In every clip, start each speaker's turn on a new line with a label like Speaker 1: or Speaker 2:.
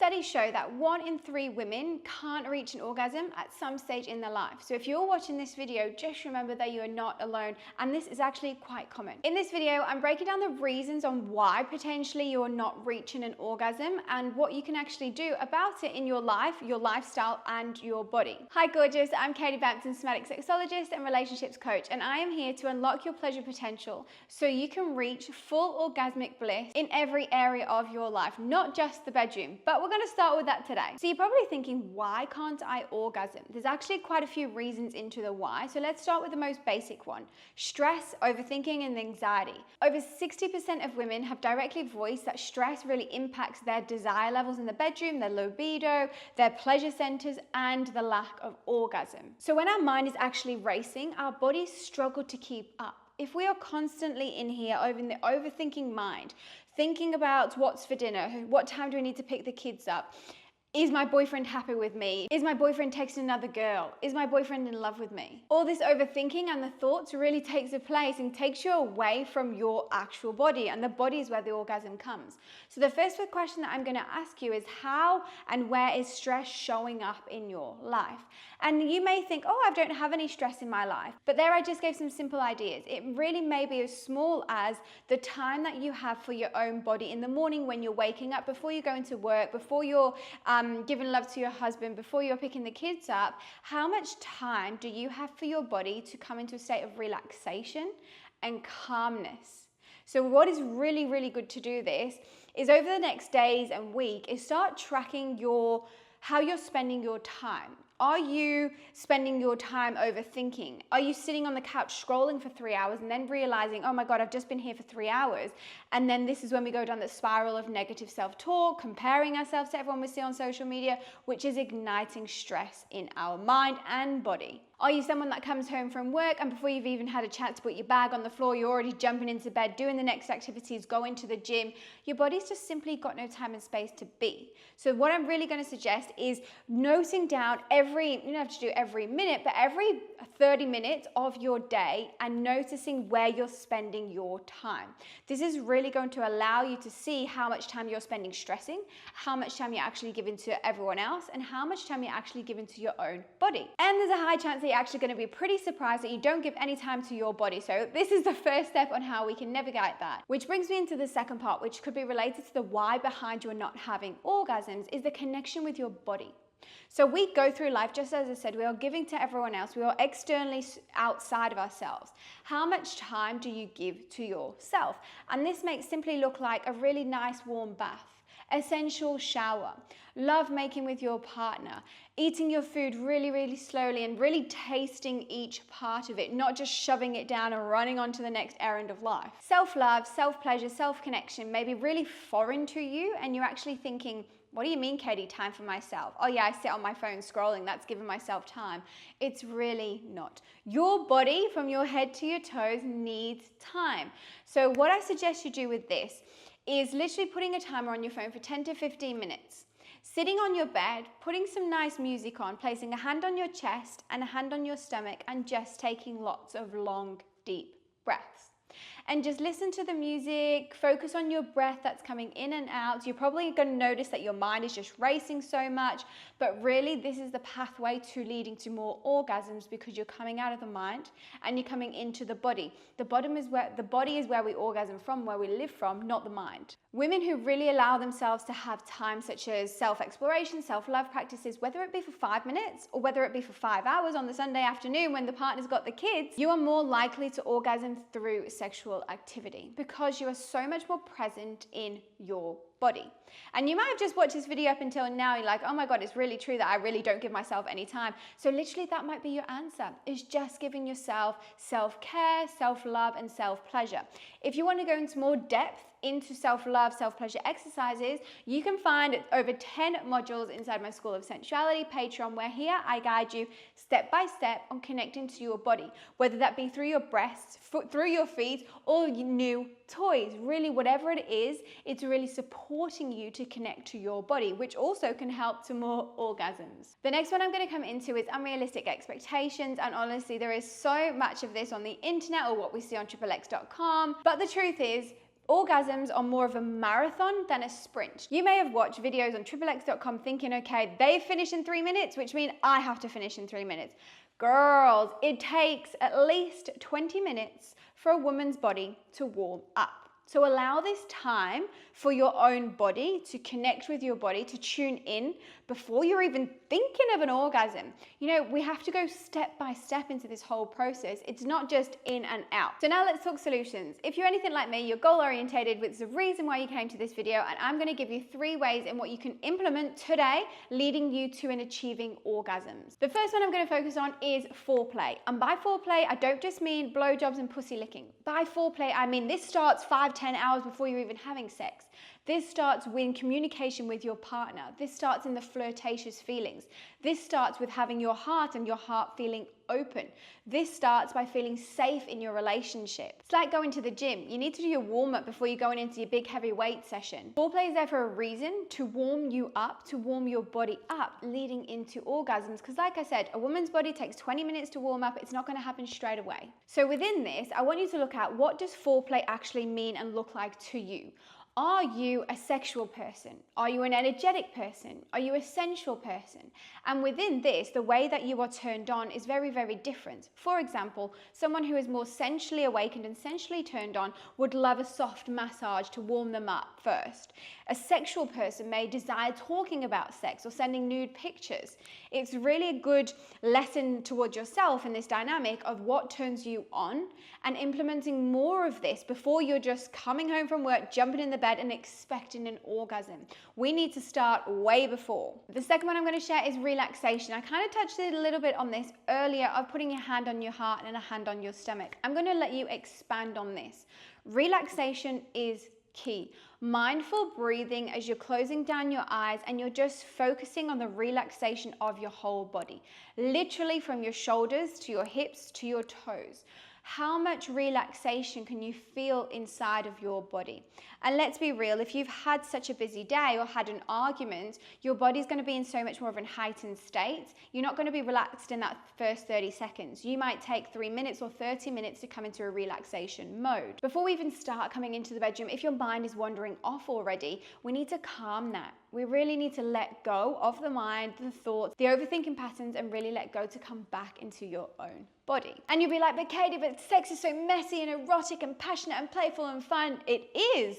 Speaker 1: Studies show that 1 in 3 women can't reach an orgasm at some stage in their life. So if you're watching this video, just remember that you are not alone, and this is actually quite common. In this video, I'm breaking down the reasons on why potentially you're not reaching an orgasm and what you can actually do about it in your life, your lifestyle, and your body. Hi gorgeous, I'm Katie Bampton, somatic sexologist and relationships coach, and I am here to unlock your pleasure potential so you can reach full orgasmic bliss in every area of your life, not just the bedroom. But we're going to start with that today. So you're probably thinking, why can't I orgasm? There's actually quite a few reasons into the why. So let's start with the most basic one: stress, overthinking, and anxiety. Over 60% of women have directly voiced that stress really impacts their desire levels in the bedroom, their libido, their pleasure centers, and the lack of orgasm. So when our mind is actually racing, our bodies struggle to keep up. If we are constantly in here over the overthinking mind, thinking about what's for dinner, what time do we need to pick the kids up, is my boyfriend happy with me? Is my boyfriend texting another girl? Is my boyfriend in love with me? All this overthinking and the thoughts really takes a place and takes you away from your actual body, and the body is where the orgasm comes. So the first question that I'm going to ask you is, how and where is stress showing up in your life? And you may think, oh, I don't have any stress in my life. But there I just gave some simple ideas. It really may be as small as the time that you have for your own body in the morning when you're waking up, before you go into work, before you're giving love to your husband, before you're picking the kids up. How much time do you have for your body to come into a state of relaxation and calmness? So what is really, really good to do this is, over the next days and week, is start tracking how you're spending your time. Are you spending your time overthinking? Are you sitting on the couch scrolling for 3 hours and then realizing, oh my God, I've just been here for 3 hours? And then this is when we go down the spiral of negative self-talk, comparing ourselves to everyone we see on social media, which is igniting stress in our mind and body. Are you someone that comes home from work and before you've even had a chance to put your bag on the floor, you're already jumping into bed, doing the next activities, going to the gym? Your body's just simply got no time and space to be. So what I'm really going to suggest is noting down you don't have to do every minute, but every 30 minutes of your day, and noticing where you're spending your time. This is really going to allow you to see how much time you're spending stressing, how much time you're actually giving to everyone else, and how much time you're actually giving to your own body. And there's a high chance that you're actually going to be pretty surprised that you don't give any time to your body. So this is the first step on how we can navigate that. Which brings me into the second part, which could be related to the why behind you not having orgasms, is the connection with your body. So we go through life, just as I said, we are giving to everyone else. We are externally outside of ourselves. How much time do you give to yourself? And this may simply look like a really nice warm bath, essential shower, love making with your partner, eating your food really, really slowly and really tasting each part of it, not just shoving it down and running on to the next errand of life. Self-love, self-pleasure, self-connection may be really foreign to you, and you're actually thinking, what do you mean, Katie, time for myself? Oh yeah, I sit on my phone scrolling, that's giving myself time. It's really not. Your body, from your head to your toes, needs time. So what I suggest you do with this is literally putting a timer on your phone for 10 to 15 minutes. Sitting on your bed, putting some nice music on, placing a hand on your chest and a hand on your stomach, and just taking lots of long, deep breaths. And just listen to the music, focus on your breath that's coming in and out. You're probably going to notice that your mind is just racing so much, but really this is the pathway to leading to more orgasms, because you're coming out of the mind and you're coming into the body. The body is where we orgasm from, where we live from, not the mind. Women who really allow themselves to have time, such as self-exploration, self-love practices, whether it be for 5 minutes or whether it be for 5 hours on the Sunday afternoon when the partner's got the kids, you are more likely to orgasm through sexual activity, because you are so much more present in your body. And you might have just watched this video up until now, you're like, oh my God, it's really true that I really don't give myself any time. So literally that might be your answer, is just giving yourself self-care, self-love, and self-pleasure. If you want to go into more depth into self-love, self-pleasure exercises, you can find over 10 modules inside my School of Sensuality Patreon, where here I guide you step by step on connecting to your body, whether that be through your breasts, through your feet, or new toys. Really, whatever it is, it's really supporting you to connect to your body, which also can help to more orgasms. The next one I'm going to come into is unrealistic expectations, and honestly, there is so much of this on the internet or what we see on XXX.com, but the truth is, Orgasms are more of a marathon than a sprint. You may have watched videos on XXX.com thinking, okay, they finish in 3 minutes, which means I have to finish in 3 minutes. Girls, it takes at least 20 minutes for a woman's body to warm up. So allow this time for your own body to connect with your body, to tune in before you're even thinking of an orgasm. You know, we have to go step by step into this whole process. It's not just in and out. So now let's talk solutions. If you're anything like me, you're goal orientated, which is the reason why you came to this video, and I'm gonna give you 3 ways in what you can implement today, leading you to and achieving orgasms. The first one I'm gonna focus on is foreplay. And by foreplay, I don't just mean blowjobs and pussy licking. By foreplay, I mean this starts 5-10 hours before you're even having sex. This starts with communication with your partner. This starts in the flirtatious feelings. This starts with having your heart and your heart feeling open. This starts by feeling safe in your relationship. It's like going to the gym. You need to do your warm-up before you're going into your big heavy weight session. Foreplay is there for a reason, to warm you up, to warm your body up, leading into orgasms. Because like I said, a woman's body takes 20 minutes to warm up. It's not going to happen straight away. So within this, I want you to look at, what does foreplay actually mean and look like to you? Are you a sexual person? Are you an energetic person? Are you a sensual person? And within this, the way that you are turned on is very, very different. For example, someone who is more sensually awakened and sensually turned on would love a soft massage to warm them up first. A sexual person may desire talking about sex or sending nude pictures. It's really a good lesson towards yourself in this dynamic of what turns you on, and implementing more of this before you're just coming home from work, jumping in the bed and expecting an orgasm. We need to start way before. The second one I'm going to share is relaxation. I kind of touched it a little bit on this earlier, of putting your hand on your heart and a hand on your stomach. I'm going to let you expand on this. Relaxation is key. Mindful breathing as you're closing down your eyes and you're just focusing on the relaxation of your whole body. Literally from your shoulders to your hips to your toes. How much relaxation can you feel inside of your body? And let's be real, if you've had such a busy day or had an argument, your body's going to be in so much more of a heightened state. You're not going to be relaxed in that first 30 seconds. You might take 3 minutes or 30 minutes to come into a relaxation mode. Before we even start coming into the bedroom, if your mind is wandering off already, we need to calm that. We really need to let go of the mind, the thoughts, the overthinking patterns, and really let go to come back into your own body. And you'll be like, but Katie, but sex is so messy and erotic and passionate and playful and fun. It is.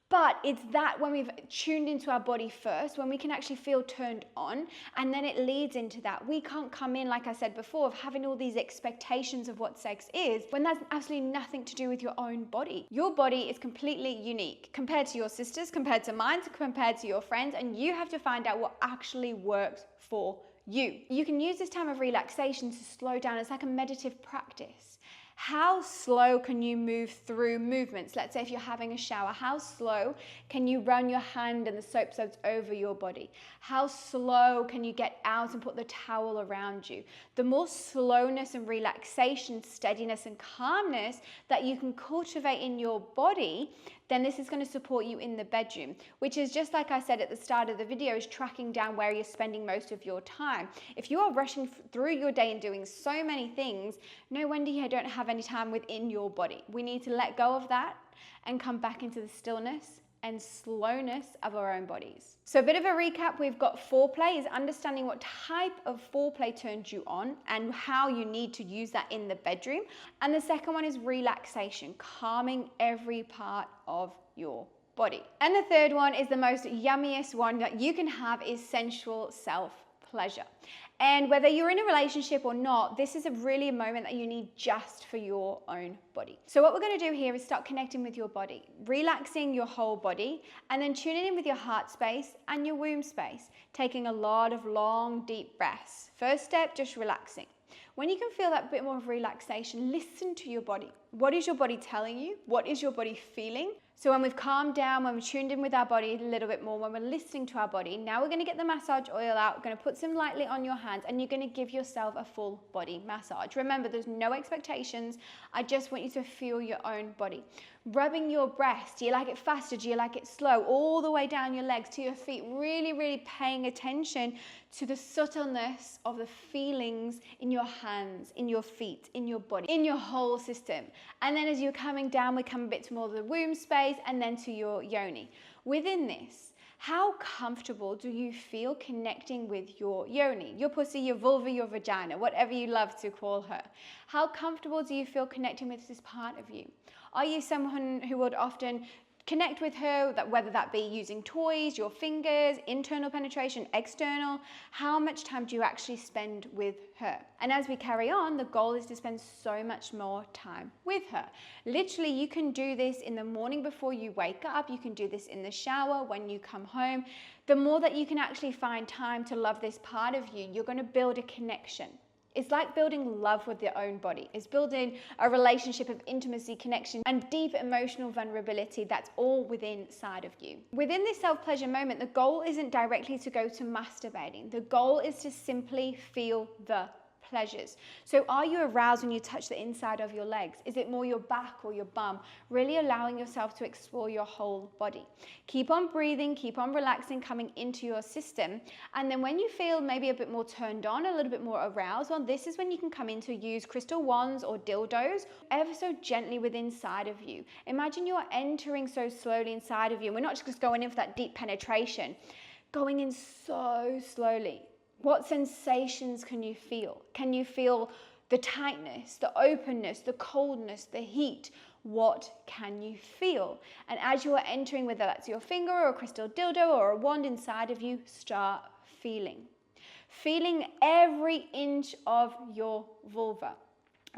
Speaker 1: But it's that when we've tuned into our body first, when we can actually feel turned on, and then it leads into that. We can't come in, like I said before, of having all these expectations of what sex is when that's absolutely nothing to do with your own body. Your body is completely unique compared to your sisters, compared to mine, compared to your friends, and you have to find out what actually works for you. You can use this time of relaxation to slow down. It's like a meditative practice. How slow can you move through movements? Let's say if you're having a shower, how slow can you run your hand and the soap suds over your body? How slow can you get out and put the towel around you? The more slowness and relaxation, steadiness and calmness that you can cultivate in your body, then this is going to support you in the bedroom, which is just like I said at the start of the video, is tracking down where you're spending most of your time. If you are rushing through your day and doing so many things, no wonder you don't have any time within your body. We need to let go of that and come back into the stillness and slowness of our own bodies. So a bit of a recap, we've got foreplay is understanding what type of foreplay turns you on and how you need to use that in the bedroom. And the second one is relaxation, calming every part of your body. And the third one is the most yummiest one that you can have, is sensual self-pleasure. And whether you're in a relationship or not, this is really a moment that you need just for your own body. So what we're going to do here is start connecting with your body, relaxing your whole body, and then tuning in with your heart space and your womb space, taking a lot of long, deep breaths. First step, just relaxing. When you can feel that bit more of relaxation, listen to your body. What is your body telling you? What is your body feeling? So when we've calmed down, when we've tuned in with our body a little bit more, when we're listening to our body, now we're going to get the massage oil out. We're going to put some lightly on your hands, and you're going to give yourself a full body massage. Remember, there's no expectations. I just want you to feel your own body. rubbing your breast. Do you like it faster? Do you like it slow? All the way down your legs to your feet, really, really paying attention to the subtleness of the feelings in your hands, in your feet, in your body, in your whole system. And then as you're coming down, we come a bit more to the womb space and then to your yoni. Within this, how comfortable do you feel connecting with your yoni, your pussy, your vulva, your vagina, whatever you love to call her? How comfortable do you feel connecting with this part of you? Are you someone who would often connect with her, whether that be using toys, your fingers, internal penetration, external? How much time do you actually spend with her? And as we carry on, the goal is to spend so much more time with her. Literally, you can do this in the morning before you wake up. You can do this in the shower when you come home. The more that you can actually find time to love this part of you, you're going to build a connection. It's like building love with your own body. It's building a relationship of intimacy, connection, and deep emotional vulnerability that's all within inside of you. Within this self-pleasure moment, the goal isn't directly to go to masturbating. The goal is to simply feel the pleasures. So are you aroused when you touch the inside of your legs? Is it more your back or your bum? Really allowing yourself to explore your whole body. Keep on breathing, keep on relaxing, coming into your system. And then when you feel maybe a bit more turned on, a little bit more aroused, well, this is when you can come in to use crystal wands or dildos ever so gently within inside of you. Imagine you're entering so slowly inside of you. We're not just going in for that deep penetration, going in so slowly. What sensations can you feel? Can you feel the tightness, the openness, the coldness, the heat? What can you feel? And as you are entering, whether that's your finger or a crystal dildo or a wand inside of you, start feeling. Feeling every inch of your vulva.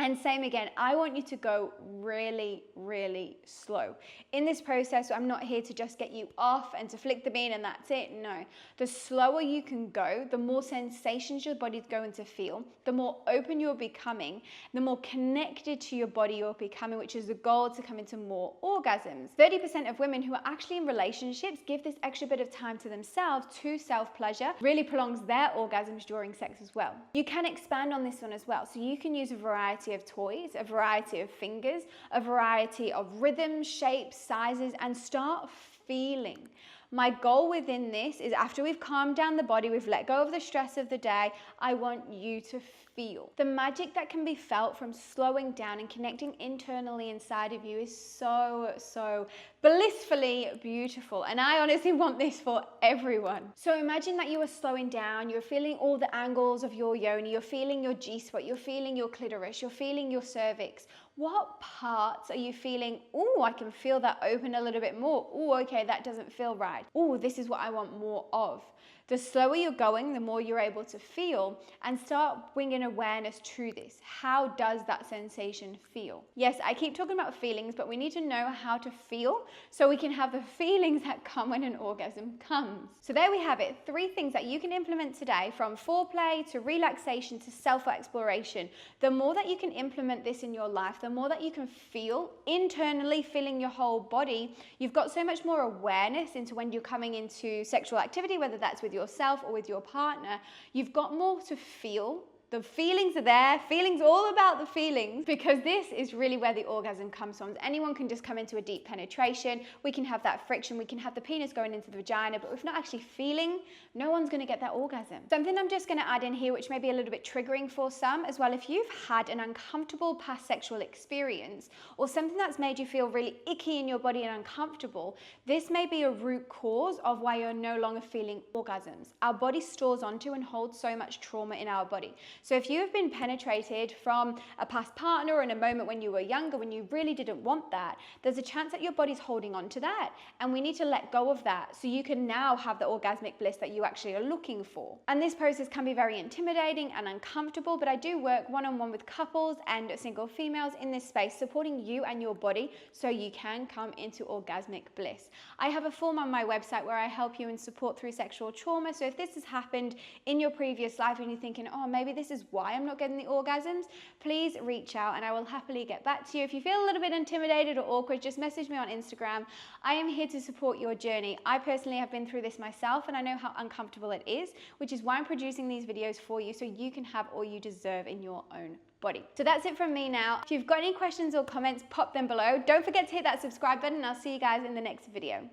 Speaker 1: And same again, I want you to go really, really slow. In this process, I'm not here to just get you off and to flick the bean and that's it. No, the slower you can go, the more sensations your body's going to feel, the more open you're becoming, the more connected to your body you're becoming, which is the goal to come into more orgasms. 30% of women who are actually in relationships give this extra bit of time to themselves to self-pleasure, really prolongs their orgasms during sex as well. You can expand on this one as well. So you can use a variety of toys, a variety of fingers, a variety of rhythms, shapes, sizes, and start feeling. My goal within this is after we've calmed down the body, we've let go of the stress of the day, I want you to feel. The magic that can be felt from slowing down and connecting internally inside of you is so, so blissfully beautiful. And I honestly want this for everyone. So imagine that you are slowing down, you're feeling all the angles of your yoni, you're feeling your G-spot, you're feeling your clitoris, you're feeling your cervix. What parts are you feeling? Oh, I can feel that open a little bit more. Oh, okay, that doesn't feel right. Oh, this is what I want more of. The slower you're going, the more you're able to feel, and start bringing awareness to this. How does that sensation feel? Yes, I keep talking about feelings, but we need to know how to feel so we can have the feelings that come when an orgasm comes. So there we have it, 3 things that you can implement today, from foreplay to relaxation to self-exploration. The more that you can implement this in your life, the more that you can feel internally, feeling your whole body, you've got so much more awareness into when you're coming into sexual activity, whether that's with yourself or with your partner. You've got more to feel. The feelings are there. Feelings, all about the feelings, because this is really where the orgasm comes from. Anyone can just come into a deep penetration. We can have that friction. We can have the penis going into the vagina, but if not actually feeling, no one's going to get that orgasm. Something I'm just going to add in here, which may be a little bit triggering for some as well. If you've had an uncomfortable past sexual experience or something that's made you feel really icky in your body and uncomfortable, this may be a root cause of why you're no longer feeling orgasms. Our body stores onto and holds so much trauma in our body. So if you have been penetrated from a past partner or in a moment when you were younger, when you really didn't want that, there's a chance that your body's holding on to that. And we need to let go of that so you can now have the orgasmic bliss that you actually are looking for. And this process can be very intimidating and uncomfortable, but I do work one-on-one with couples and single females in this space, supporting you and your body so you can come into orgasmic bliss. I have a form on my website where I help you and support through sexual trauma. So if this has happened in your previous life and you're thinking, oh, maybe this is why I'm not getting the orgasms, please reach out and I will happily get back to you. If you feel a little bit intimidated or awkward, just message me on Instagram. I am here to support your journey. I personally have been through this myself and I know how uncomfortable it is, which is why I'm producing these videos for you so you can have all you deserve in your own body. So that's it from me now. If you've got any questions or comments, pop them below. Don't forget to hit that subscribe button and I'll see you guys in the next video.